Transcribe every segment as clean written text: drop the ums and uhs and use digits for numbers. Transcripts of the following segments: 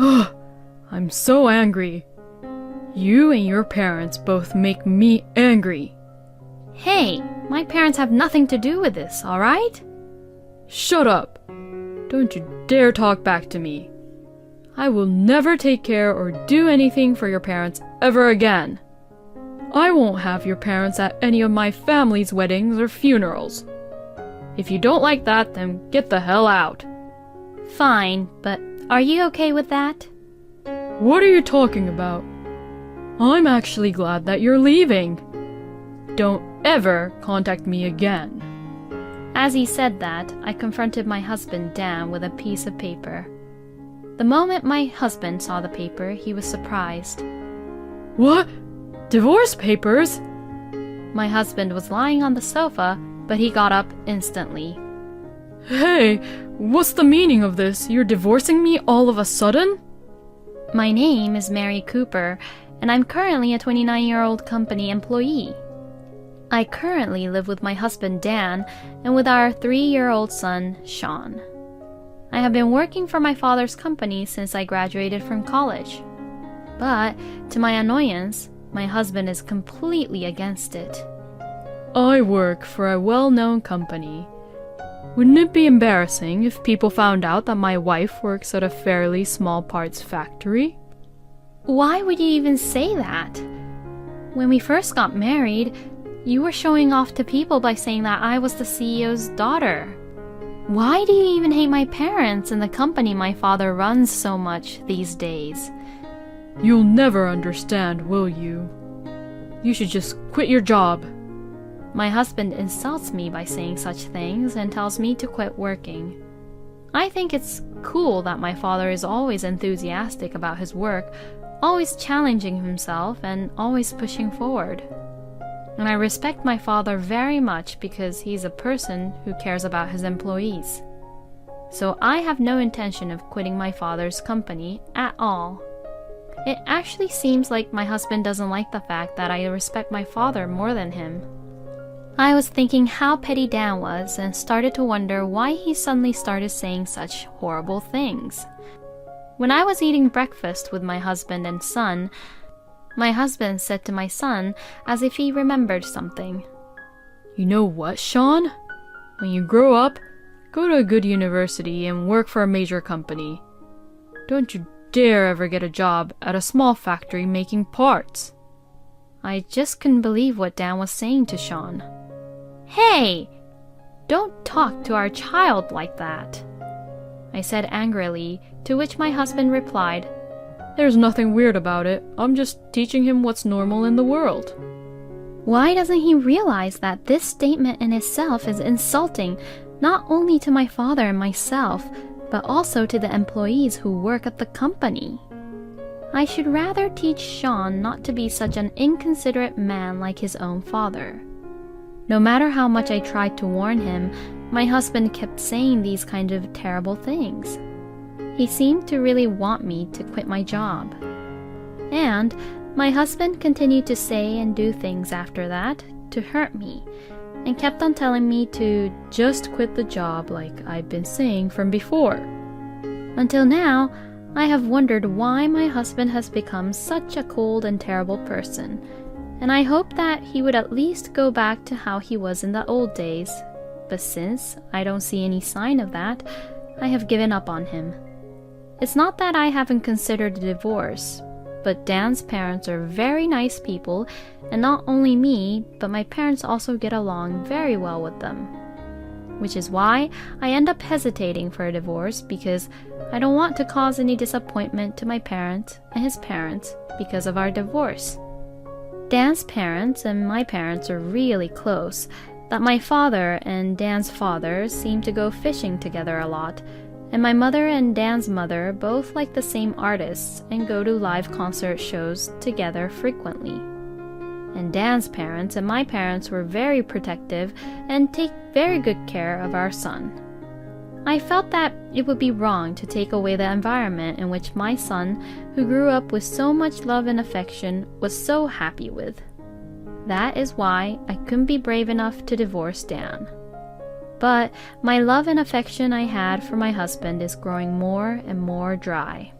Ugh, I'm so angry. You and your parents both make me angry. Hey, my parents have nothing to do with this, alright? Shut up. Don't you dare talk back to me. I will never take care or do anything for your parents ever again. I won't have your parents at any of my family's weddings or funerals. If you don't like that, then get the hell out. Fine, but are you okay with that? What are you talking about? I'm actually glad that you're leaving. Don't ever contact me again. As he said that, I confronted my husband, Dan, with a piece of paper. The moment my husband saw the paper, he was surprised. What? Divorce papers? My husband was lying on the sofa, but he got up instantly. Hey, what's the meaning of this? You're divorcing me all of a sudden? My name is Mary Cooper, and I'm currently a 29-year-old company employee. I currently live with my husband, Dan, and with our 3-year-old son, Sean. I have been working for my father's company since I graduated from college. But, to my annoyance, my husband is completely against it. I work for a well-known company. Wouldn't it be embarrassing if people found out that my wife works at a fairly small parts factory? Why would you even say that? When we first got married, you were showing off to people by saying that I was the CEO's daughter. Why do you even hate my parents and the company my father runs so much these days? You'll never understand, will you? You should just quit your job. My husband insults me by saying such things and tells me to quit working. I think it's cool that my father is always enthusiastic about his work, always challenging himself and always pushing forward. And I respect my father very much because he's a person who cares about his employees. So I have no intention of quitting my father's company at all. It actually seems like my husband doesn't like the fact that I respect my father more than him. I was thinking how petty Dan was and started to wonder why he suddenly started saying such horrible things. When I was eating breakfast with my husband and son, my husband said to my son as if he remembered something. You know what, Sean? When you grow up, go to a good university and work for a major company. Don't you dare ever get a job at a small factory making parts. I just couldn't believe what Dan was saying to Sean. Hey! Don't talk to our child like that, I said angrily, to which my husband replied, There's nothing weird about it. I'm just teaching him what's normal in the world. Why doesn't he realize that this statement in itself is insulting not only to my father and myself, but also to the employees who work at the company? I should rather teach Sean not to be such an inconsiderate man like his own father. No matter how much I tried to warn him, my husband kept saying these kind of terrible things. He seemed to really want me to quit my job. And my husband continued to say and do things after that to hurt me, and kept on telling me to just quit the job like I've been saying from before. Until now, I have wondered why my husband has become such a cold and terrible person, and I hoped that he would at least go back to how he was in the old days. But since I don't see any sign of that, I have given up on him. It's not that I haven't considered a divorce, but Dan's parents are very nice people, and not only me, but my parents also get along very well with them. Which is why I end up hesitating for a divorce, because I don't want to cause any disappointment to my parents and his parents because of our divorce. Dan's parents and my parents are really close, that my father and Dan's father seem to go fishing together a lot, and my mother and Dan's mother both like the same artists and go to live concert shows together frequently. And Dan's parents and my parents were very protective and take very good care of our son. I felt that it would be wrong to take away the environment in which my son, who grew up with so much love and affection, was so happy with. That is why I couldn't be brave enough to divorce Dan. But my love and affection I had for my husband is growing more and more dry.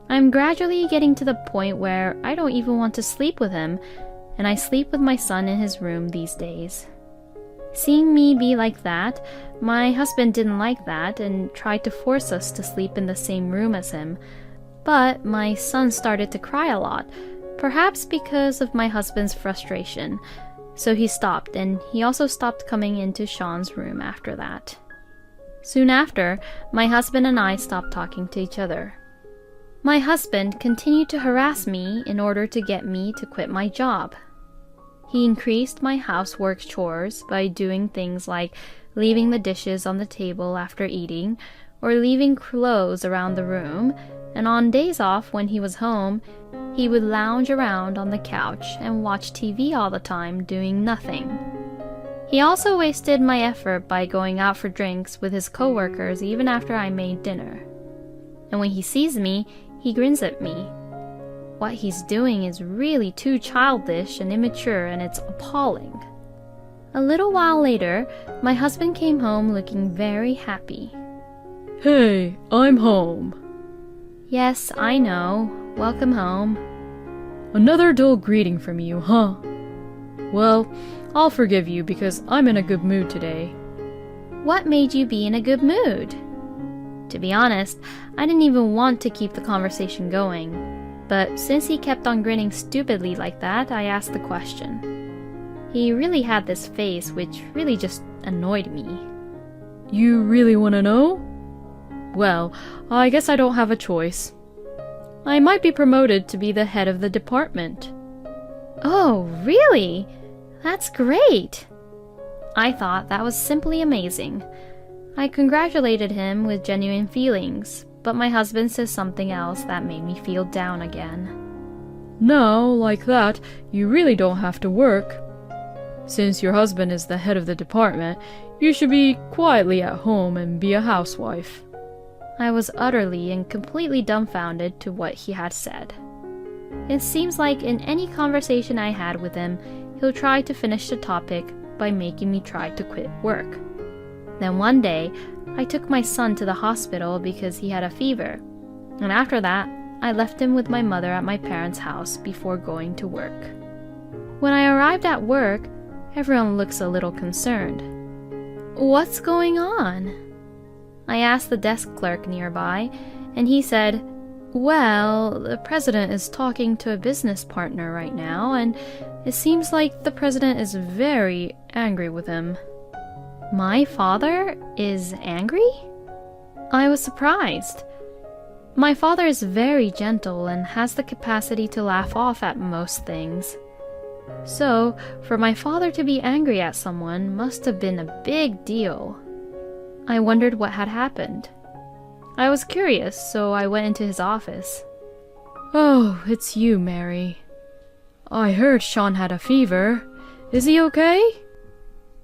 I'm gradually getting to the point where I don't even want to sleep with him, and I sleep with my son in his room these days. Seeing me be like that, my husband didn't like that and tried to force us to sleep in the same room as him. But my son started to cry a lot, perhaps because of my husband's frustration. So he stopped, and he also stopped coming into Sean's room after that. Soon after, my husband and I stopped talking to each other. My husband continued to harass me in order to get me to quit my job. He increased my housework chores by doing things like leaving the dishes on the table after eating, or leaving clothes around the room, and on days off when he was home, he would lounge around on the couch and watch TV all the time doing nothing. He also wasted my effort by going out for drinks with his coworkers even after I made dinner. And when he sees me, he grins at me. What he's doing is really too childish and immature, and it's appalling. A little while later, my husband came home looking very happy. Hey, I'm home. Yes, I know. Welcome home. Another dull greeting from you, huh? Well, I'll forgive you because I'm in a good mood today. What made you be in a good mood? To be honest, I didn't even want to keep the conversation going. But since he kept on grinning stupidly like that, I asked the question. He really had this face which really just annoyed me. You really want to know? Well, I guess I don't have a choice. I might be promoted to be the head of the department. Oh, really? That's great! I thought that was simply amazing. I congratulated him with genuine feelings, but my husband says something else that made me feel down again. Now, like that, you really don't have to work. Since your husband is the head of the department, you should be quietly at home and be a housewife. I was utterly and completely dumbfounded to what he had said. It seems like in any conversation I had with him, he'll try to finish the topic by making me try to quit work. Then one day, I took my son to the hospital because he had a fever, and after that, I left him with my mother at my parents' house before going to work. When I arrived at work, everyone looks a little concerned. What's going on? I asked the desk clerk nearby, and he said, well, the president is talking to a business partner right now, and it seems like the president is very angry with him. My father is angry? I was surprised. My father is very gentle and has the capacity to laugh off at most things. So, for my father to be angry at someone must have been a big deal. I wondered what had happened. I was curious, so I went into his office. Oh, it's you, Mary. I heard Sean had a fever. Is he okay?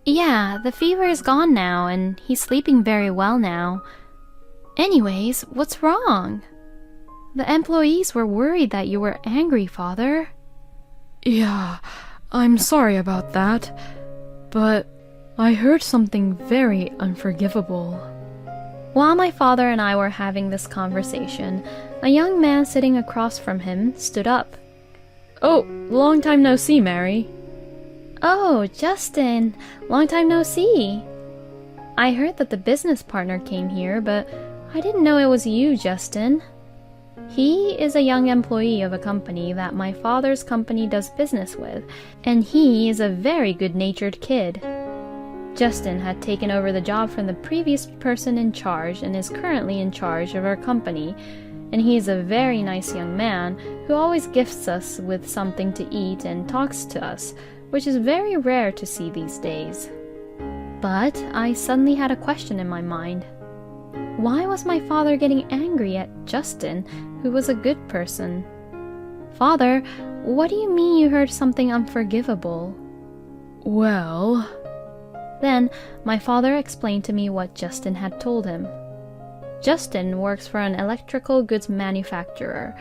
Yeah, the fever is gone now, and he's sleeping very well now. Anyways, what's wrong? The employees were worried that you were angry, Father. Yeah, I'm sorry about that, but I heard something very unforgivable. While my father and I were having this conversation, a young man sitting across from him stood up. Oh, long time no see, Mary. Oh, Justin, long time no see. I heard that the business partner came here, but I didn't know it was you, Justin. He is a young employee of a company that my father's company does business with, and he is a very good-natured kid. Justin had taken over the job from the previous person in charge and is currently in charge of our company, and he is a very nice young man who always gifts us with something to eat and talks to us, which is very rare to see these days. But I suddenly had a question in my mind. Why was my father getting angry at Justin, who was a good person? Father, what do you mean you heard something unforgivable? Well... Then my father explained to me what Justin had told him. Justin works for an electrical goods manufacturer,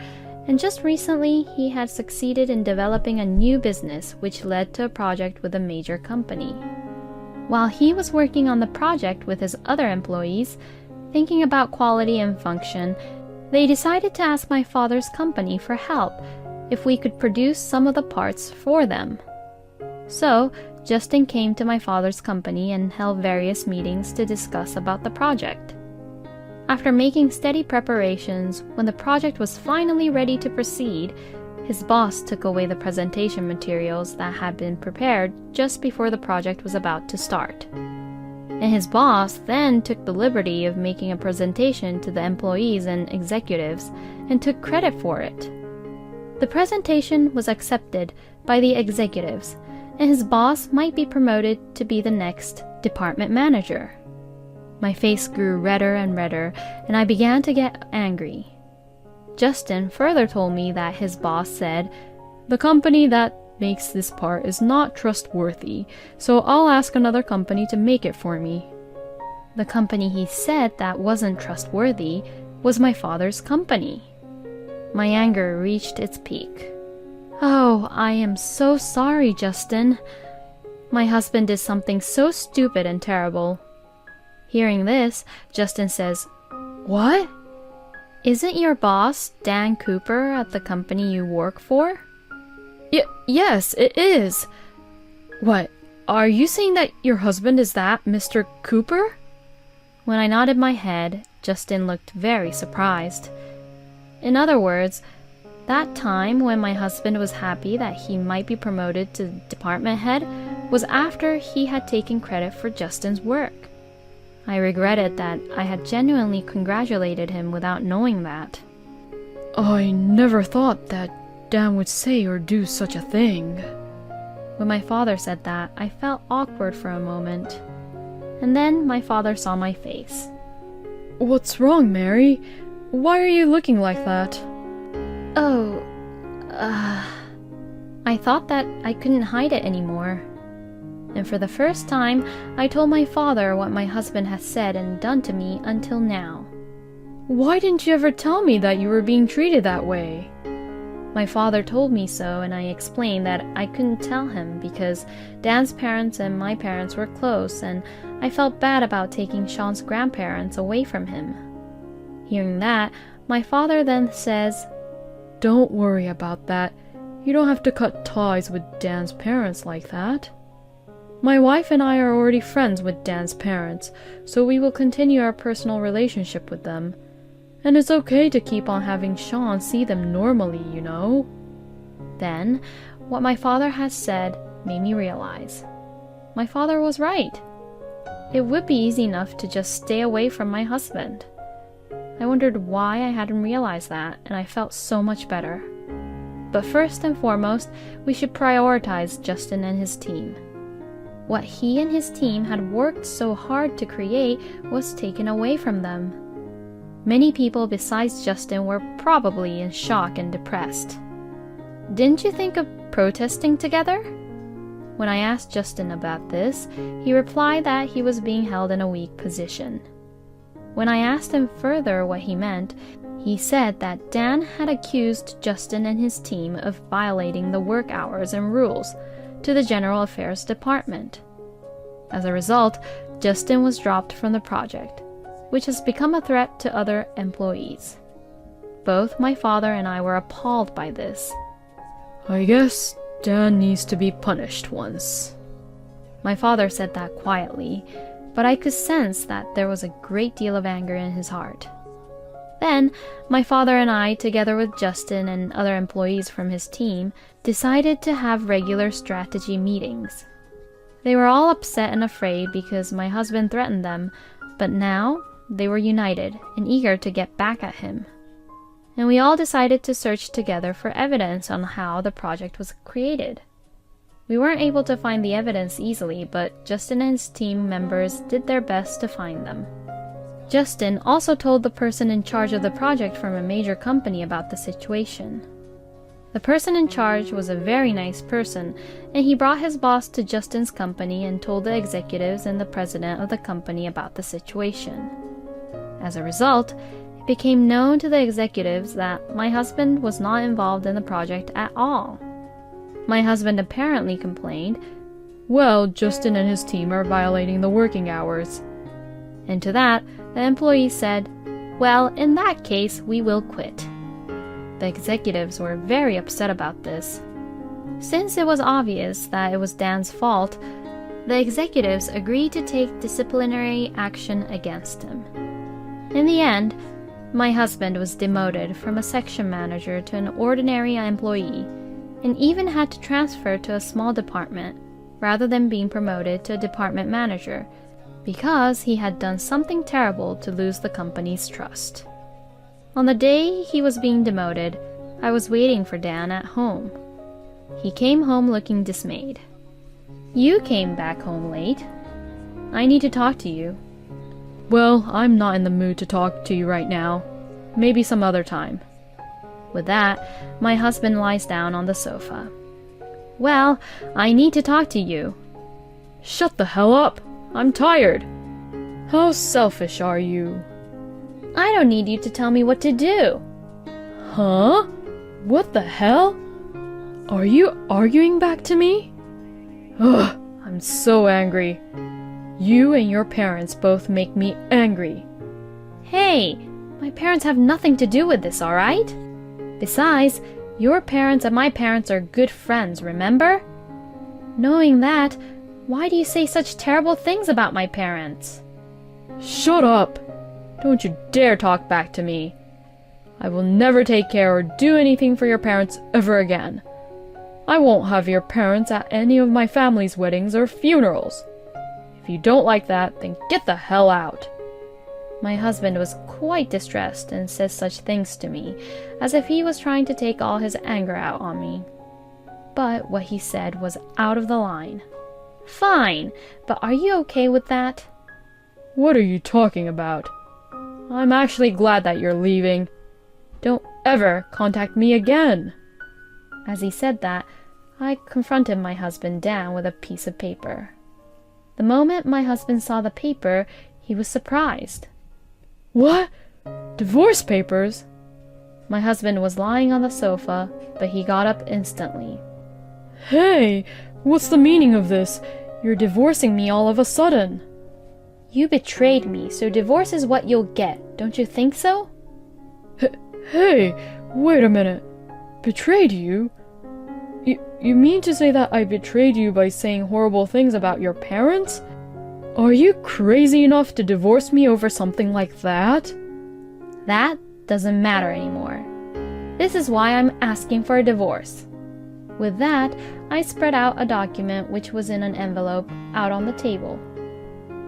and just recently he had succeeded in developing a new business which led to a project with a major company. While he was working on the project with his other employees, thinking about quality and function, They decided to ask my father's company for help if we could produce some of the parts for them. So, Justin came to my father's company and held various meetings to discuss about the project. After making steady preparations, when the project was finally ready to proceed, his boss took away the presentation materials that had been prepared just before the project was about to start. And his boss then took the liberty of making a presentation to the employees and executives and took credit for it. The presentation was accepted by the executives, and his boss might be promoted to be the next department manager. My face grew redder and redder, and I began to get angry. Justin further told me that his boss said, "The company that makes this part is not trustworthy, so I'll ask another company to make it for me." The company he said that wasn't trustworthy was my father's company. My anger reached its peak. "Oh, I am so sorry, Justin. My husband did something so stupid and terrible." Hearing this, Justin says, "What? Isn't your boss Dan Cooper at the company you work for?" Yes, it is. What, are you saying that your husband is that Mr. Cooper? When I nodded my head, Justin looked very surprised. In other words, that time when my husband was happy that he might be promoted to department head was after he had taken credit for Justin's work. I regretted that I had genuinely congratulated him without knowing that. "I never thought that Dan would say or do such a thing." When my father said that, I felt awkward for a moment. And then my father saw my face. "What's wrong, Mary? Why are you looking like that?" I thought that I couldn't hide it anymore. And for the first time, I told my father what my husband had said and done to me until now. "Why didn't you ever tell me that you were being treated that way?" My father told me so, and I explained that I couldn't tell him because Dan's parents and my parents were close, and I felt bad about taking Sean's grandparents away from him. Hearing that, my father then says, "Don't worry about that. You don't have to cut ties with Dan's parents like that. My wife and I are already friends with Dan's parents, so we will continue our personal relationship with them. And it's okay to keep on having Sean see them normally, you know." Then, what my father has said made me realize. My father was right. It would be easy enough to just stay away from my husband. I wondered why I hadn't realized that, and I felt so much better. But first and foremost, we should prioritize Justin and his team. What he and his team had worked so hard to create was taken away from them. Many people besides Justin were probably in shock and depressed. "Didn't you think of protesting together?" When I asked Justin about this, he replied that he was being held in a weak position. When I asked him further what he meant, he said that Dan had accused Justin and his team of violating the work hours and rules to the General Affairs Department. As a result, Justin was dropped from the project, which has become a threat to other employees. Both my father and I were appalled by this. "I guess Dan needs to be punished once." My father said that quietly, but I could sense that there was a great deal of anger in his heart. Then, my father and I, together with Justin and other employees from his team, decided to have regular strategy meetings. They were all upset and afraid because my husband threatened them, but now they were united and eager to get back at him. And we all decided to search together for evidence on how the project was created. We weren't able to find the evidence easily, but Justin and his team members did their best to find them. Justin also told the person in charge of the project from a major company about the situation. The person in charge was a very nice person, and he brought his boss to Justin's company and told the executives and the president of the company about the situation. As a result, it became known to the executives that my husband was not involved in the project at all. My husband apparently complained, "Well, Justin and his team are violating the working hours." And to that, the employee said, Well, in that case, we will quit. The executives were very upset about this. Since it was obvious that it was Dan's fault, the executives agreed to take disciplinary action against him. In the end, my husband was demoted from a section manager to an ordinary employee, and even had to transfer to a small department rather than being promoted to a department manager, because he had done something terrible to lose the company's trust. On the day he was being demoted, I was waiting for Dan at home. He came home looking dismayed. "You came back home late. I need to talk to you." Well, I'm not in the mood to talk to you right now. Maybe some other time. With that, my husband lies down on the sofa. "Well, I need to talk to you." Shut the hell up! I'm tired. How selfish are you? I don't need you to tell me what to do. Huh? What the hell? Are you arguing back to me? Ugh, I'm so angry. You and your parents both make me angry. Hey, my parents have nothing to do with this, alright? Besides, your parents and my parents are good friends, remember? Knowing that, why do you say such terrible things about my parents? Shut up! Don't you dare talk back to me. I will never take care or do anything for your parents ever again. I won't have your parents at any of my family's weddings or funerals. If you don't like that, then get the hell out. My husband was quite distressed and said such things to me, as if he was trying to take all his anger out on me. But what he said was out of the line. Fine, but are you okay with that? What are you talking about? I'm actually glad that you're leaving. Don't ever contact me again. As he said that, I confronted my husband Dan with a piece of paper. The moment my husband saw the paper, he was surprised. What? Divorce papers? My husband was lying on the sofa, but he got up instantly. Hey, what's the meaning of this? You're divorcing me all of a sudden. You betrayed me, so divorce is what you'll get. Don't you think so? Hey, wait a minute. Betrayed you? You mean to say that I betrayed you by saying horrible things about your parents? Are you crazy enough to divorce me over something like that? That doesn't matter anymore. This is why I'm asking for a divorce. With that, I spread out a document which was in an envelope out on the table.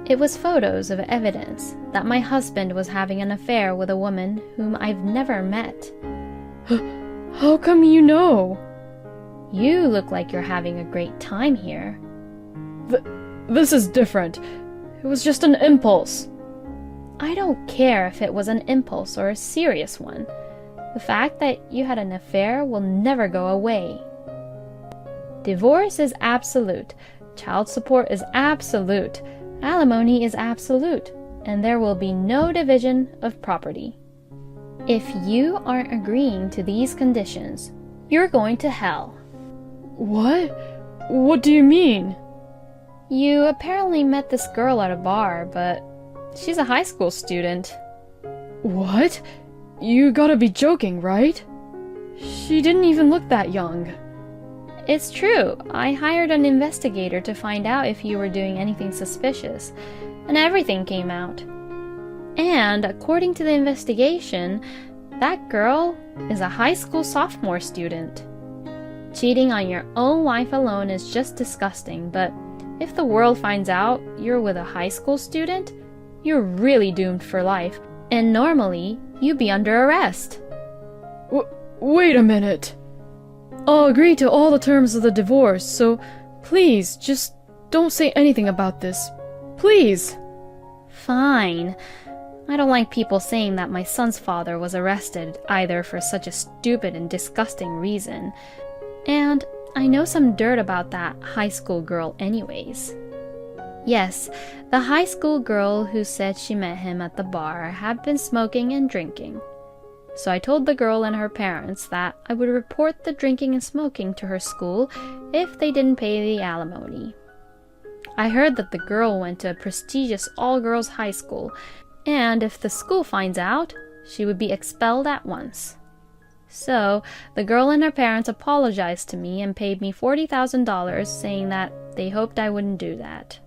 It was photos of evidence that my husband was having an affair with a woman whom I've never met. How come you know? You look like you're having a great time here. This is different. It was just an impulse. I don't care if it was an impulse or a serious one. The fact that you had an affair will never go away. Divorce is absolute. Child support is absolute. Alimony is absolute. And there will be no division of property. If you aren't agreeing to these conditions, you're going to hell. What? What do you mean? You apparently met this girl at a bar, but she's a high school student. What? You gotta be joking, right? She didn't even look that young. It's true. I hired an investigator to find out if you were doing anything suspicious, and everything came out. And according to the investigation, that girl is a high school sophomore student. Cheating on your own wife alone is just disgusting, but if the world finds out you're with a high school student, you're really doomed for life, and normally you'd be under arrest. Wait a minute. I'll agree to all the terms of the divorce, so please, just don't say anything about this. Please. Fine. I don't like people saying that my son's father was arrested either for such a stupid and disgusting reason. And I know some dirt about that high school girl anyways. Yes, the high school girl who said she met him at the bar had been smoking and drinking. So I told the girl and her parents that I would report the drinking and smoking to her school if they didn't pay the alimony. I heard that the girl went to a prestigious all-girls high school, and if the school finds out, she would be expelled at once. So, the girl and her parents apologized to me and paid me $40,000, saying that they hoped I wouldn't do that.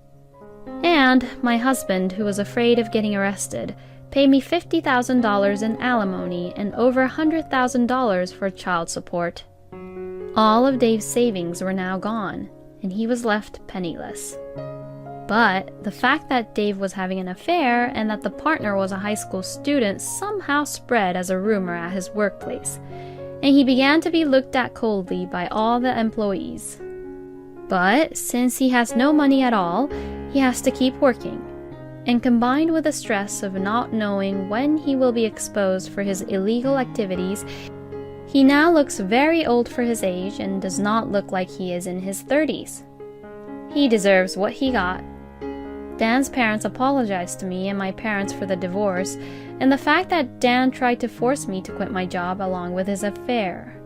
And my husband, who was afraid of getting arrested, paid me $50,000 in alimony and over $100,000 for child support. All of Dave's savings were now gone, and he was left penniless. But the fact that Dave was having an affair and that the partner was a high school student somehow spread as a rumor at his workplace, and he began to be looked at coldly by all the employees. But since he has no money at all, he has to keep working. And combined with the stress of not knowing when he will be exposed for his illegal activities, he now looks very old for his age and does not look like he is in his 30s. He deserves what he got. Dan's parents apologized to me and my parents for the divorce and the fact that Dan tried to force me to quit my job along with his affair.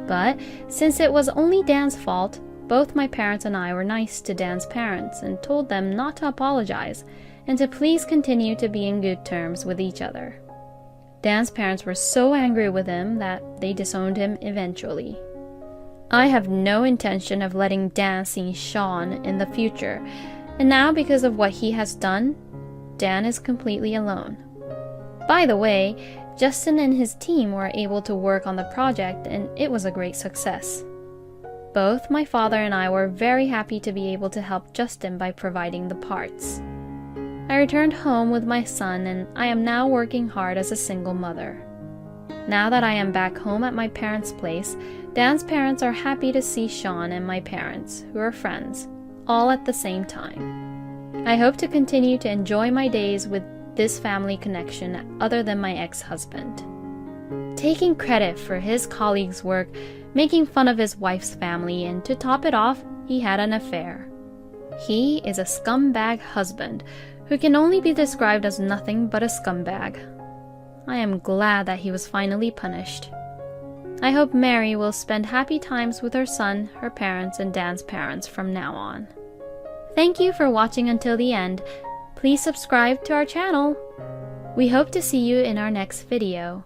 But since it was only Dan's fault, both my parents and I were nice to Dan's parents and told them not to apologize and to please continue to be in good terms with each other. Dan's parents were so angry with him that they disowned him eventually. I have no intention of letting Dan see Sean in the future, and now because of what he has done, Dan is completely alone. By the way, Justin and his team were able to work on the project and it was a great success. Both my father and I were very happy to be able to help Justin by providing the parts. I returned home with my son and I am now working hard as a single mother. Now that I am back home at my parents' place, Dan's parents are happy to see Sean and my parents, who are friends, all at the same time. I hope to continue to enjoy my days with this family connection other than my ex-husband. Taking credit for his colleagues' work, making fun of his wife's family, and to top it off, he had an affair. He is a scumbag husband who can only be described as nothing but a scumbag. I am glad that he was finally punished. I hope Mary will spend happy times with her son, her parents, and Dan's parents from now on. Thank you for watching until the end. Please subscribe to our channel. We hope to see you in our next video.